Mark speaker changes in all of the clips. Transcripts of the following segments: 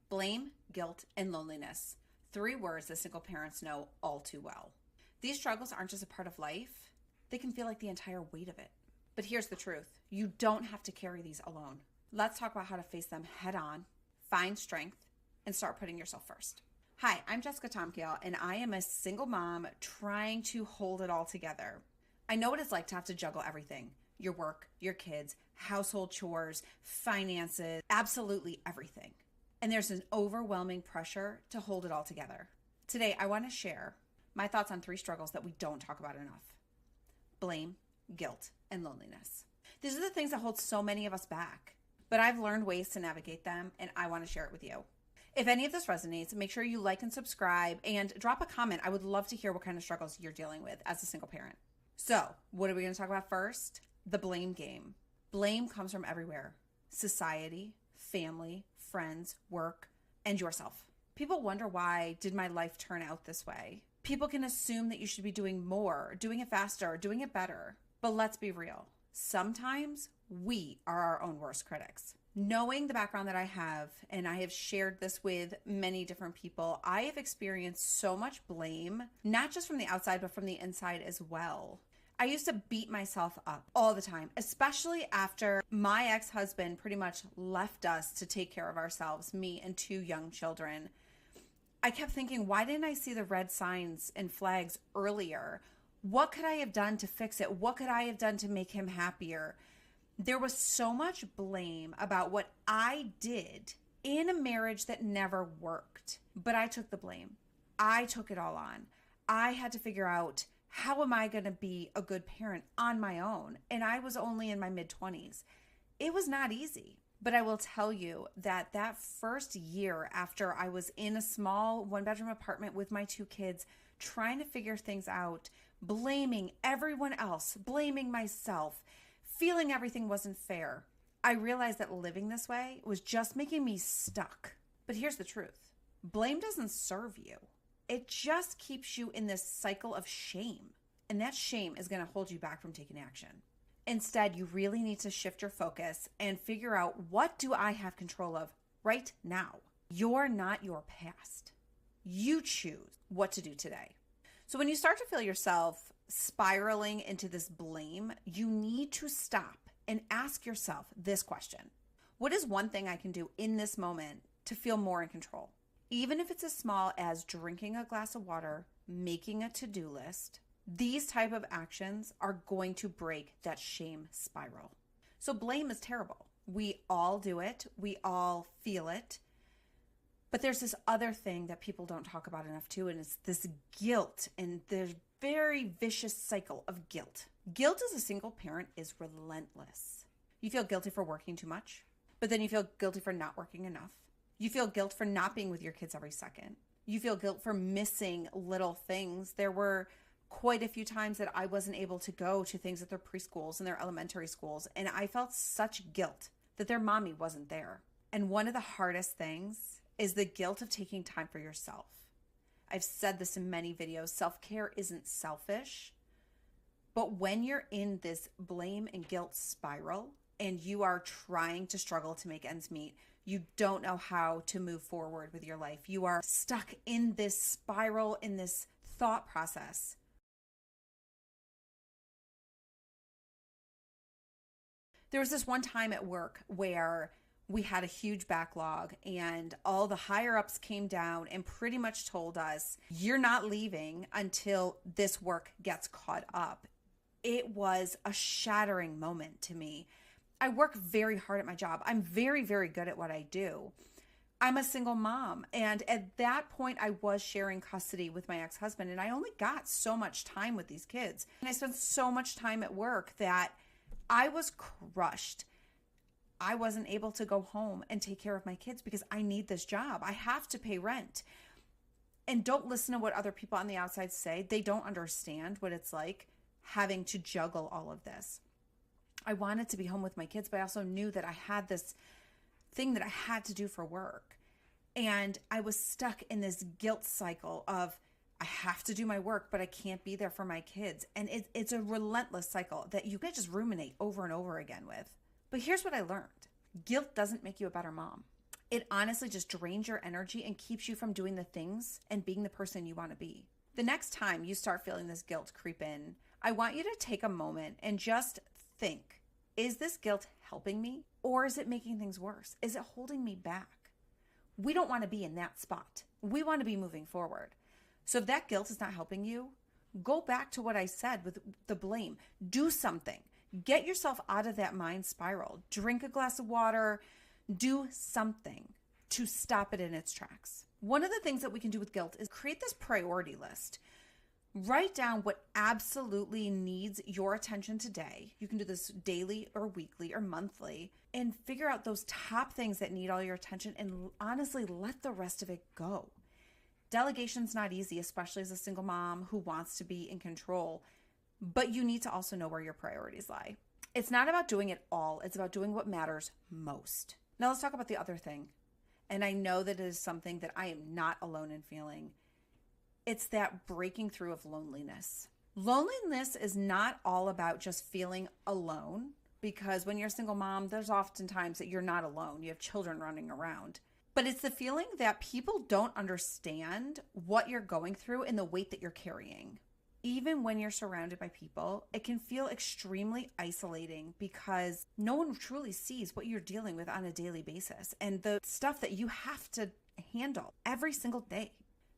Speaker 1: Blame, guilt, and loneliness. 3 words that single parents know all too well. These struggles aren't just a part of life, they can feel like the entire weight of it. But here's the truth. You don't have to carry these alone. Let's talk about how to face them head on, find strength, and start putting yourself first. Hi, I'm Jessica Tomkiel, and I am a single mom trying to hold it all together. I know what it's like to have to juggle everything. Your work, your kids, household chores, finances, absolutely everything. And there's an overwhelming pressure to hold it all together. Today, I want to share my thoughts on 3 struggles that we don't talk about enough. Blame, guilt, and loneliness. These are the things that hold so many of us back, but I've learned ways to navigate them, and I want to share it with you. If any of this resonates, make sure you like and subscribe and drop a comment. I would love to hear what kind of struggles you're dealing with as a single parent. So, what are we going to talk about first? The blame game. Blame comes from everywhere. Society, family, friends, work, and yourself. People wonder, why did my life turn out this way? People can assume that you should be doing more, doing it faster, doing it better. But let's be real. Sometimes we are our own worst critics. Knowing the background that I have, and I have shared this with many different people, I have experienced so much blame, not just from the outside, but from the inside as well. I used to beat myself up all the time, especially after my ex-husband pretty much left us to take care of ourselves, me and 2 young children. I kept thinking, why didn't I see the red signs and flags earlier? What could I have done to fix it? What could I have done to make him happier? There was so much blame about what I did in a marriage that never worked, but I took the blame. I took it all on. I had to figure out, how am I going to be a good parent on my own? And I was only in my mid-20s. It was not easy, but I will tell you that that first year after I was in a small 1-bedroom apartment with my 2 kids, trying to figure things out, blaming everyone else, blaming myself, feeling everything wasn't fair, I realized that living this way was just making me stuck. But here's the truth. Blame doesn't serve you. It just keeps you in this cycle of shame. And that shame is going to hold you back from taking action. Instead, you really need to shift your focus and figure out, what do I have control of right now? You're not your past. You choose what to do today. So when you start to feel yourself spiraling into this blame, you need to stop and ask yourself this question. What is one thing I can do in this moment to feel more in control? Even if it's as small as drinking a glass of water, making a to-do list, these type of actions are going to break that shame spiral. So blame is terrible. We all do it. We all feel it. But there's this other thing that people don't talk about enough too, and it's this guilt, and there's very vicious cycle of guilt. Guilt as a single parent is relentless. You feel guilty for working too much, but then you feel guilty for not working enough. You feel guilt for not being with your kids every second. You feel guilt for missing little things. There were quite a few times that I wasn't able to go to things at their preschools and their elementary schools, and I felt such guilt that their mommy wasn't there. And one of the hardest things is the guilt of taking time for yourself. I've said this in many videos. Self-care isn't selfish, but when you're in this blame and guilt spiral and you are trying to struggle to make ends meet, you don't know how to move forward with your life. You are stuck in this spiral, in this thought process. There was this one time at work where we had a huge backlog, and all the higher ups came down and pretty much told us, you're not leaving until this work gets caught up. It was a shattering moment to me. I work very hard at my job. I'm very, very good at what I do. I'm a single mom. And at that point, I was sharing custody with my ex-husband, and I only got so much time with these kids. And I spent so much time at work that I was crushed. I wasn't able to go home and take care of my kids because I need this job. I have to pay rent. And don't listen to what other people on the outside say. They don't understand what it's like having to juggle all of this. I wanted to be home with my kids, but I also knew that I had this thing that I had to do for work. And I was stuck in this guilt cycle of, I have to do my work, but I can't be there for my kids. And it's a relentless cycle that you can just ruminate over and over again with. But here's what I learned. Guilt doesn't make you a better mom. It honestly just drains your energy and keeps you from doing the things and being the person you want to be. The next time you start feeling this guilt creep in, I want you to take a moment and just think, is this guilt helping me or is it making things worse? Is it holding me back? We don't want to be in that spot. We want to be moving forward. So if that guilt is not helping you, go back to what I said with the blame. Do something. Get yourself out of that mind spiral. Drink a glass of water. Do something to stop it in its tracks. One of the things that we can do with guilt is create this priority list. Write down what absolutely needs your attention today. You can do this daily or weekly or monthly and figure out those top things that need all your attention and honestly let the rest of it go. Delegation's not easy, especially as a single mom who wants to be in control, but you need to also know where your priorities lie. It's not about doing it all. It's about doing what matters most. Now let's talk about the other thing. And I know that it is something that I am not alone in feeling. It's that breaking through of loneliness. Loneliness is not all about just feeling alone, because when you're a single mom, there's oftentimes that you're not alone. You have children running around. But it's the feeling that people don't understand what you're going through and the weight that you're carrying. Even when you're surrounded by people, it can feel extremely isolating because no one truly sees what you're dealing with on a daily basis and the stuff that you have to handle every single day.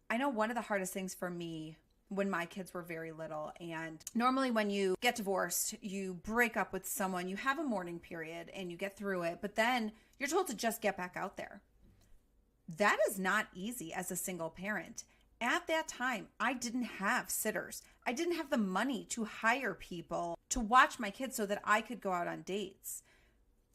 Speaker 1: I know one of the hardest things for me when my kids were very little, and normally when you get divorced, you break up with someone, you have a mourning period and you get through it, but then you're told to just get back out there. That is not easy as a single parent. At that time, I didn't have sitters. I didn't have the money to hire people to watch my kids so that I could go out on dates.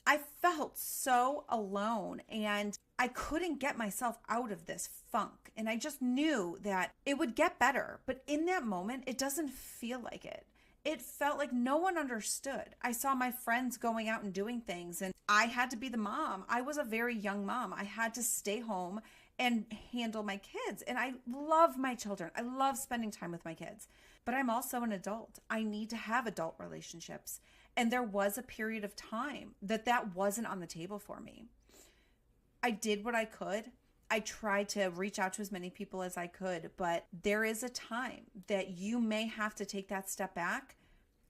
Speaker 1: I felt so alone and I couldn't get myself out of this funk. And I just knew that it would get better. But in that moment, it doesn't feel like it. It felt like no one understood. I saw my friends going out and doing things and I had to be the mom. I was a very young mom. I had to stay home and handle my kids. And I love my children. I love spending time with my kids. But I'm also an adult. I need to have adult relationships. And there was a period of time that wasn't on the table for me. I did what I could. I tried to reach out to as many people as I could, but there is a time that you may have to take that step back.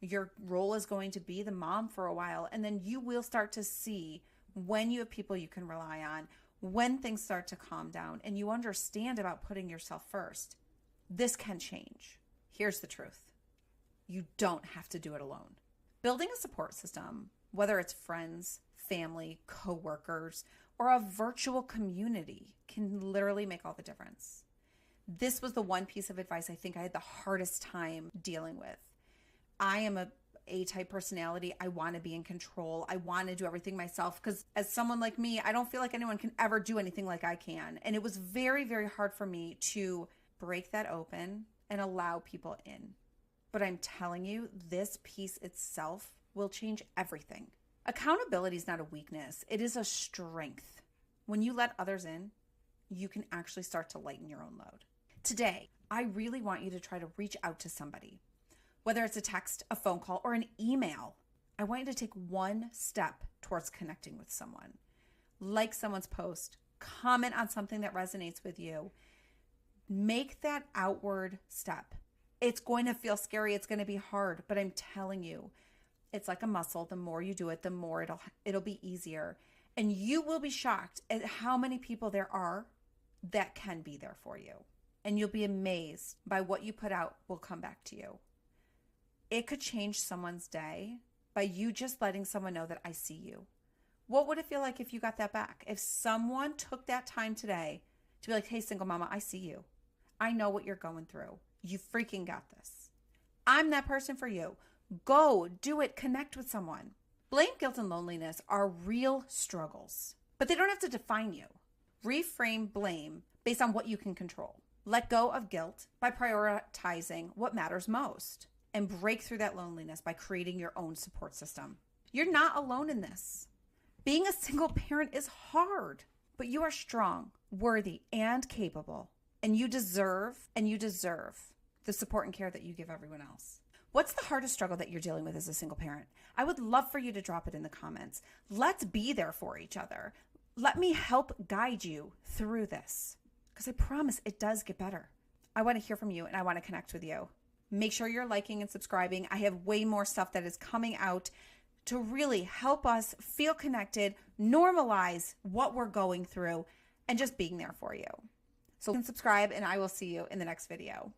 Speaker 1: Your role is going to be the mom for a while, and then you will start to see when you have people you can rely on, when things start to calm down, and you understand about putting yourself first. This can change. Here's the truth. You don't have to do it alone. Building a support system, whether it's friends, family, coworkers, or a virtual community, can literally make all the difference. This was the one piece of advice I think I had the hardest time dealing with. I am a A-type personality. I want to be in control. I want to do everything myself because as someone like me, I don't feel like anyone can ever do anything like I can. And it was very, very hard for me to break that open and allow people in. But I'm telling you, this piece itself will change everything. Accountability is not a weakness. It is a strength. When you let others in, you can actually start to lighten your own load. Today, I really want you to try to reach out to somebody. Whether it's a text, a phone call, or an email, I want you to take one step towards connecting with someone. Like someone's post, comment on something that resonates with you. Make that outward step. It's going to feel scary. It's going to be hard, but I'm telling you, it's like a muscle. The more you do it, the more it'll be easier. And you will be shocked at how many people there are that can be there for you. And you'll be amazed by what you put out will come back to you. It could change someone's day by you just letting someone know that I see you. What would it feel like if you got that back? If someone took that time today to be like, hey, single mama, I see you. I know what you're going through. You freaking got this. I'm that person for you. Go, do it, connect with someone. Blame, guilt, and loneliness are real struggles, but they don't have to define you. Reframe blame based on what you can control. Let go of guilt by prioritizing what matters most. And break through that loneliness by creating your own support system. You're not alone in this. Being a single parent is hard, but you are strong, worthy, and capable. And you deserve the support and care that you give everyone else. What's the hardest struggle that you're dealing with as a single parent? I would love for you to drop it in the comments. Let's be there for each other. Let me help guide you through this, because I promise it does get better. I want to hear from you and I want to connect with you. Make sure you're liking and subscribing. I have way more stuff that is coming out to really help us feel connected, normalize what we're going through, and just being there for you. So subscribe, and I will see you in the next video.